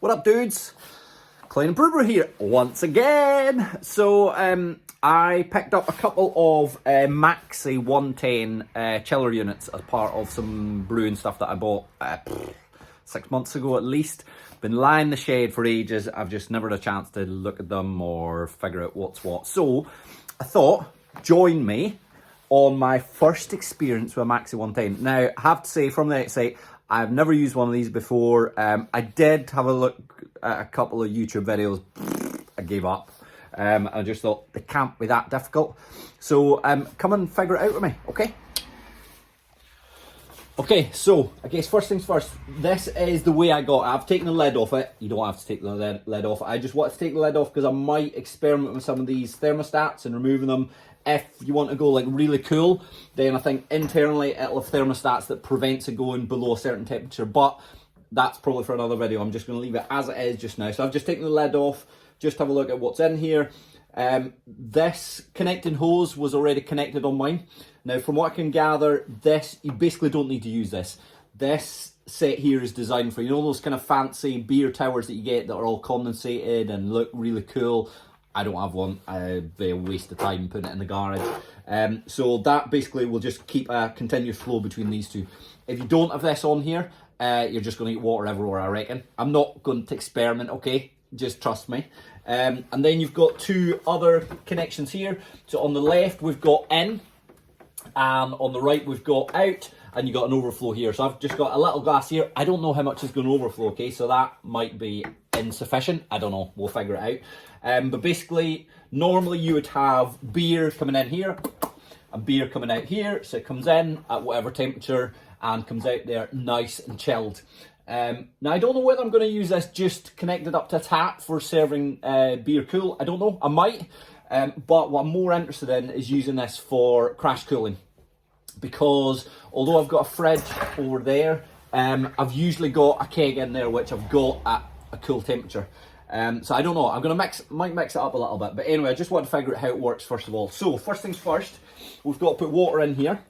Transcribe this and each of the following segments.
What up, dudes? Klein and BrewBru here once again. So I picked up a couple of Maxi 110 chiller units as part of some brewing stuff that I bought 6 months ago at least. Been lying in the shed for ages. I've just never had a chance to look at them or figure out what's what. So I thought, join me on my first experience with a Maxi 110. Now, I have to say from the outset, I've never used one of these before. I did have a look at a couple of YouTube videos. I gave up. I just thought they can't be that difficult. So come and figure it out with me, okay? Okay, so I guess first things first, this is the way I got it. I've taken the lid off it. You don't have to take the lid off. I just want to take the lid off because I might experiment with some of these thermostats and removing them. If you want to go like really cool, then I think internally it'll have thermostats that prevents it going below a certain temperature, but that's probably for another video. I'm just going to leave it as it is just now. So I've just taken the lid off, just have a look at what's in here. This connecting hose was already connected on mine. Now from what I can gather, this, you basically don't need to use this. This set here is designed for, you know, those kind of fancy beer towers that you get that are all condensated and look really cool. I don't have one. It'd be a waste of time putting it in the garage. So that basically will just keep a continuous flow between these two. If you don't have this on here, you're just going to get water everywhere, I reckon. I'm not going to experiment, okay? Just trust me. And then you've got two other connections here. So on the left, we've got in, and on the right, we've got out, and you've got an overflow here. So I've just got a little glass here. I don't know how much is going to overflow, okay? So that might be insufficient. I don't know. We'll figure it out. But basically, normally you would have beer coming in here and beer coming out here. So it comes in at whatever temperature and comes out there nice and chilled. Now, I don't know whether I'm going to use this just connected up to a tap for serving beer cool. I don't know. I might. But what I'm more interested in is using this for crash cooling. Because although I've got a fridge over there, I've usually got a keg in there which I've got at a cool temperature. So I don't know, I'm gonna might mix it up a little bit, but anyway, I just want to figure out how it works first of all. So first things first, we've got to put water in here,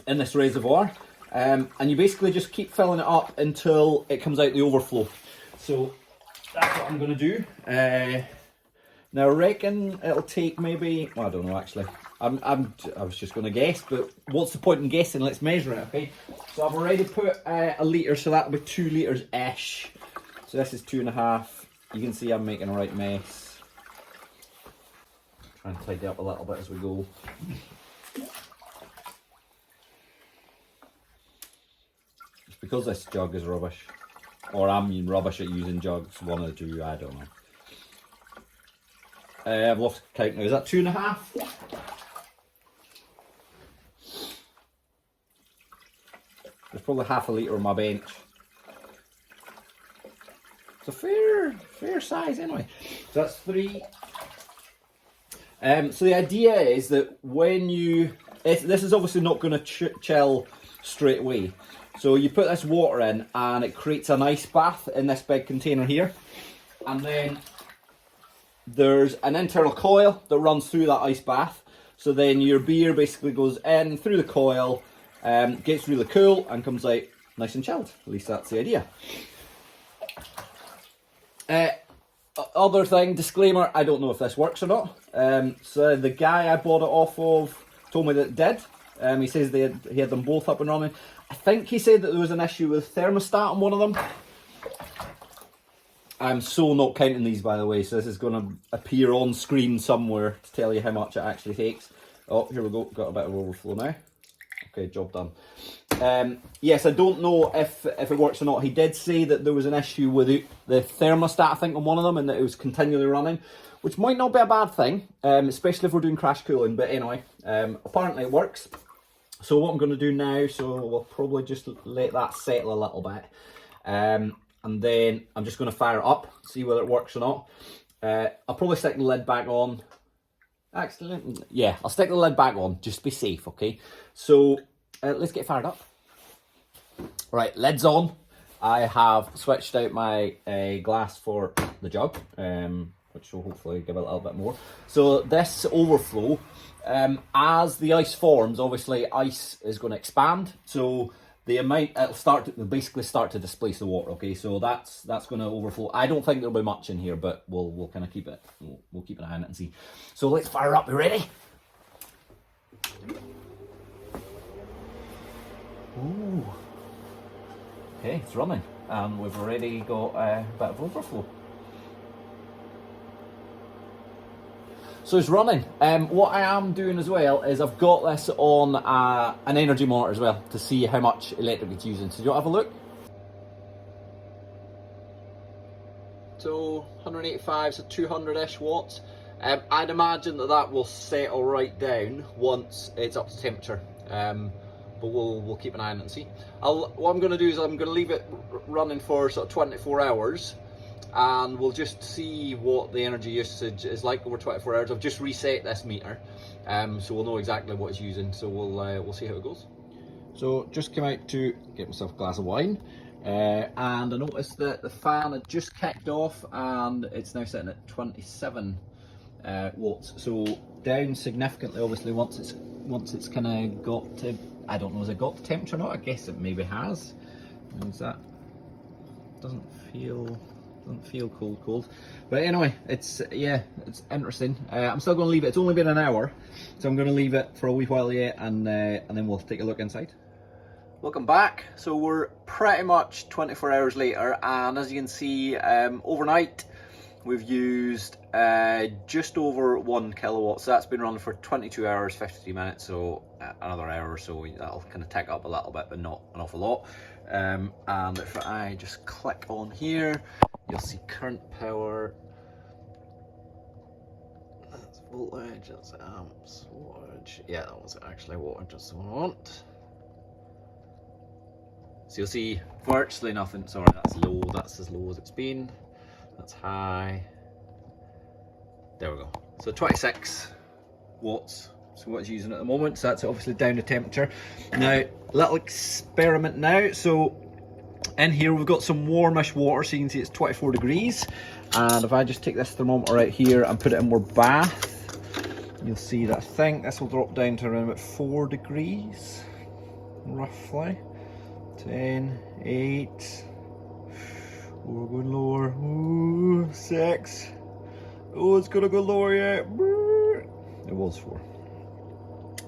in this reservoir, and you basically just keep filling it up until it comes out the overflow. So that's what I'm gonna do. Now I reckon it'll take maybe, well, I don't know actually, I was just gonna guess, but what's the point in guessing? Let's measure it, okay? So I've already put a litre, so that'll be 2 litres-ish. So this is 2.5. You can see I'm making a right mess. Try and tidy up a little bit as we go. It's because this jug is rubbish. Or I'm rubbish at using jugs. One of the two, I don't know. I've lost count now. Is that 2.5? There's probably half a litre on my bench. It's a fair size anyway. So that's 3. So the idea is that when you, this is obviously not going to chill straight away. So you put this water in and it creates an ice bath in this big container here. And then there's an internal coil that runs through that ice bath. So then your beer basically goes in through the coil, gets really cool and comes out nice and chilled. At least that's the idea. Other thing, disclaimer, I don't know if this works or not. So the guy I bought it off of told me that it did. He says he had them both up and running. I think he said that there was an issue with thermostat on one of them. I'm so not counting these, by the way, so this is going to appear on screen somewhere to tell you how much it actually takes. Oh, here we go, got a bit of overflow now. Okay, job done. Yes, I don't know if it works or not. He did say that there was an issue with the thermostat, I think, on one of them, and that it was continually running, which might not be a bad thing, especially if we're doing crash cooling. But anyway, apparently it works. So what I'm going to do now, so we'll probably just let that settle a little bit. And then I'm just going to fire it up, see whether it works or not. I'll probably stick the lid back on. Actually, yeah, I'll stick the lid back on, just to be safe, okay? So, let's get fired up. Right, lid's on. I have switched out my glass for the jug, which will hopefully give it a little bit more. So this overflow, as the ice forms, obviously ice is going to expand. So the amount it'll basically start to displace the water. Okay, so that's going to overflow. I don't think there'll be much in here, but we'll kind of keep it. We'll keep an eye on it and see. So let's fire up. You ready? Ooh. Okay, it's running, and we've already got a bit of overflow. So it's running. What I am doing as well is I've got this on an energy monitor as well to see how much electric it's using. So do you want to have a look? So 185, so 200-ish watts. I'd imagine that will settle right down once it's up to temperature. But we'll keep an eye on it and see. What I'm going to do is I'm going to leave it running for sort of 24 hours. And we'll just see what the energy usage is like over 24 hours. I've just reset this meter, so we'll know exactly what it's using. So we'll see how it goes. So just came out to get myself a glass of wine, and I noticed that the fan had just kicked off, and it's now sitting at 27 watts. So down significantly, obviously, once it's kind of got to, I don't know, has it got the temperature or not? I guess it maybe has. Is that? Doesn't feel cold, but anyway, it's interesting. I'm still going to leave it. It's only been an hour, so I'm going to leave it for a wee while yet, and then we'll take a look inside. Welcome back. So we're pretty much 24 hours later, and as you can see, overnight we've used just over 1 kilowatt. So that's been running for 22 hours 53 minutes, so another hour or so that'll kind of tick up a little bit, but not an awful lot. And if I just click on here, you'll see current power. That's voltage, that's amps, wattage. Yeah, that was actually wattage, that's what I want. So you'll see virtually nothing. Sorry, that's low, that's as low as it's been. That's high. There we go. So 26 watts. So what it's using at the moment. So that's obviously down to temperature. Now, little experiment now. So in here we've got some warmish water, so you can see it's 24 degrees. And if I just take this thermometer out here and put it in more bath, you'll see that I think this will drop down to around about 4 degrees, roughly. 10, 8, oh, we're going lower, ooh, 6, oh, it's gonna go lower yet, it was 4,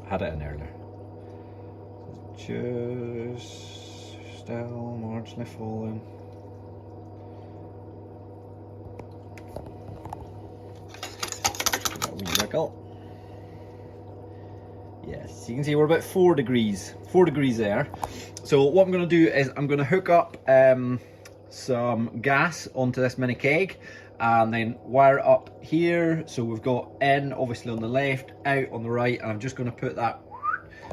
had it in earlier, just still marginally falling. Got a wee wiggle. Yes, you can see we're about 4 degrees there. So what I'm going to do is I'm going to hook up some gas onto this mini keg and then wire it up here. So we've got in obviously on the left, out on the right, and I'm just going to put that,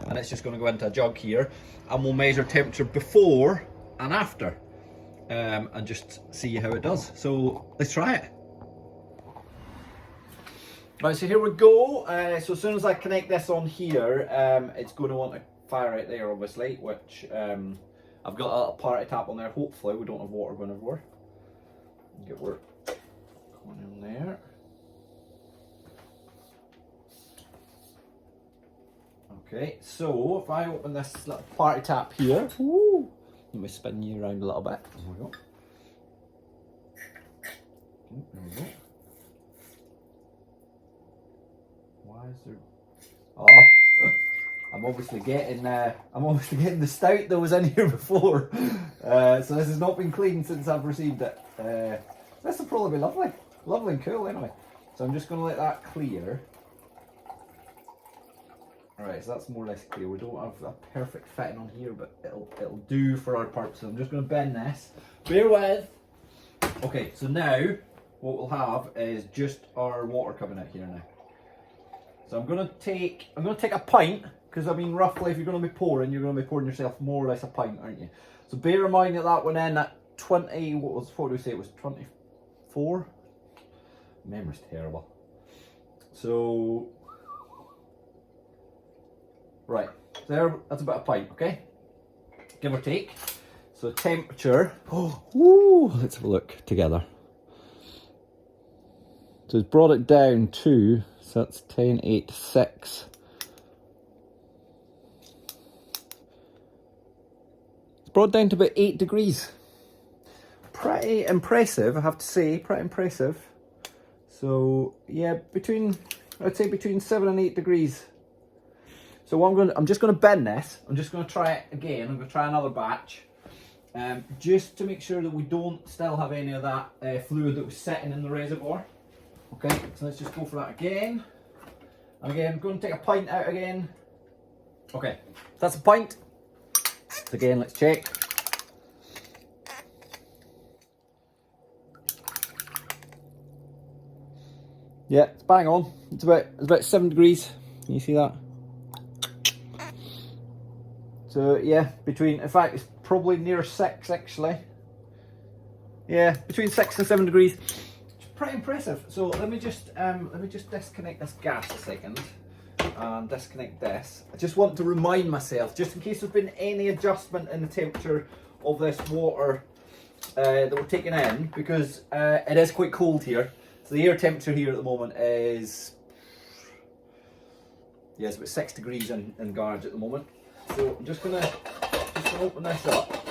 and it's just going to go into a jug here, and we'll measure temperature before and after, and just see how it does. So let's try it. Right, so here we go. So as soon as I connect this on here, it's going to want to fire out there, obviously, which I've got a little party tap on there. Hopefully we don't have water going everywhere. Get work going in there. Okay, so if I open this little party tap here, woo, let me spin you around a little bit. There we go. There we go. Why is there? Oh, I'm obviously getting the stout that was in here before. So this has not been cleaned since I've received it. This will probably be lovely and cool anyway. So I'm just going to let that clear. Alright, so that's more or less clear. We don't have a perfect fitting on here, but it'll do for our purposes. I'm just going to bend this. Bear with. Okay, so now what we'll have is just our water coming out here now. So I'm gonna take a pint, because I mean roughly if you're gonna be pouring, you're gonna be pouring yourself more or less a pint, aren't you? So bear in mind that went in at 20. What do we say? It was 24. Memory's terrible. So right, there. That's about a pint, okay? Give or take. So temperature. Oh, woo! Let's have a look together. So it's brought it down to. So that's 10, 8, 6. brought down to about 8 degrees. Pretty impressive, I have to say, pretty impressive. So yeah, I'd say between 7 and 8 degrees. So what I'm just going to bend this. I'm just going to try it again. I'm going to try another batch, just to make sure that we don't still have any of that fluid that was sitting in the reservoir. Okay, so let's just go for that again. And again, I'm going to take a pint out again. Okay, that's a pint. So again, let's check. Yeah, it's bang on. It's about 7 degrees. Can you see that? So yeah, in fact, it's probably near 6 actually. Yeah, between 6 and 7 degrees. It's pretty impressive. So let me just disconnect this gas a second and disconnect this. I just want to remind myself, just in case there's been any adjustment in the temperature of this water that we're taking in, because it is quite cold here. So the air temperature here at the moment is, yeah, it's about 6 degrees in garage at the moment. So I'm just gonna open this up.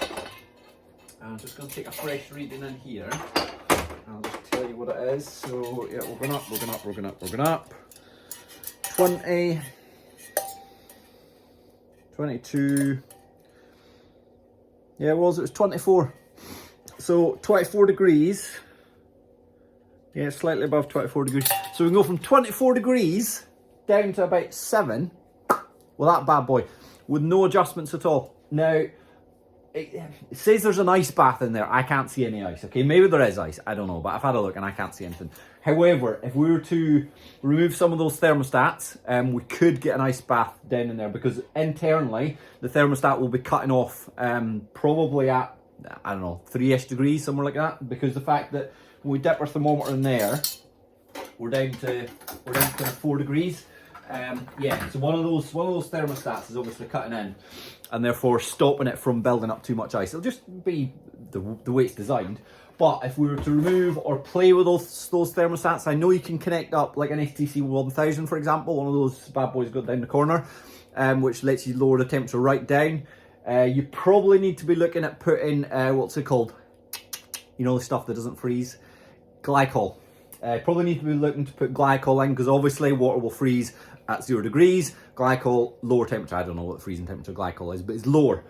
I'm just gonna take a fresh reading in here. I'll just tell you what it is. So yeah, we're going up. 20, 22. Yeah, it was 24. So 24 degrees. Yeah, slightly above 24 degrees. So we can go from 24 degrees down to about 7. Well, that bad boy, with no adjustments at all. Now, it says there's an ice bath in there. I can't see any ice, okay? Maybe there is ice, I don't know, but I've had a look and I can't see anything. However, if we were to remove some of those thermostats, we could get an ice bath down in there, because internally, the thermostat will be cutting off probably at, I don't know, 3-ish degrees, somewhere like that, because the fact that when we dip our thermometer in there, we're down to kind of 4 degrees. Yeah, so one of those thermostats is obviously cutting in, and therefore stopping it from building up too much ice. It'll just be the way it's designed. But if we were to remove or play with those thermostats, I know you can connect up like an STC 1000, for example, one of those bad boys got down the corner, which lets you lower the temperature right down. You probably need to be looking at putting, what's it called? You know, the stuff that doesn't freeze? Glycol. Probably need to be looking to put glycol in, because obviously water will freeze at 0 degrees. Glycol, lower temperature. I don't know what the freezing temperature glycol is, but it's lower.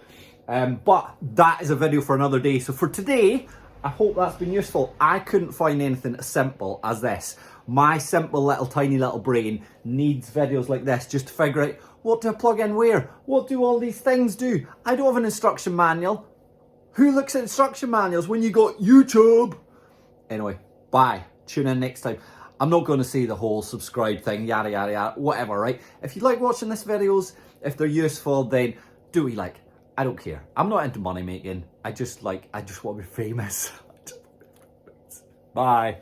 But that is a video for another day. So for today, I hope that's been useful. I couldn't find anything as simple as this. My simple little tiny little brain needs videos like this just to figure out, what do I plug in where? What do all these things do? I don't have an instruction manual. Who looks at instruction manuals when you got YouTube? Anyway, bye. Tune in next time. I'm not going to say the whole subscribe thing, yada yada yada, whatever, right? If you like watching these videos, if they're useful, then do what you like. I don't care. I'm not into money making. I just want to be famous. Bye.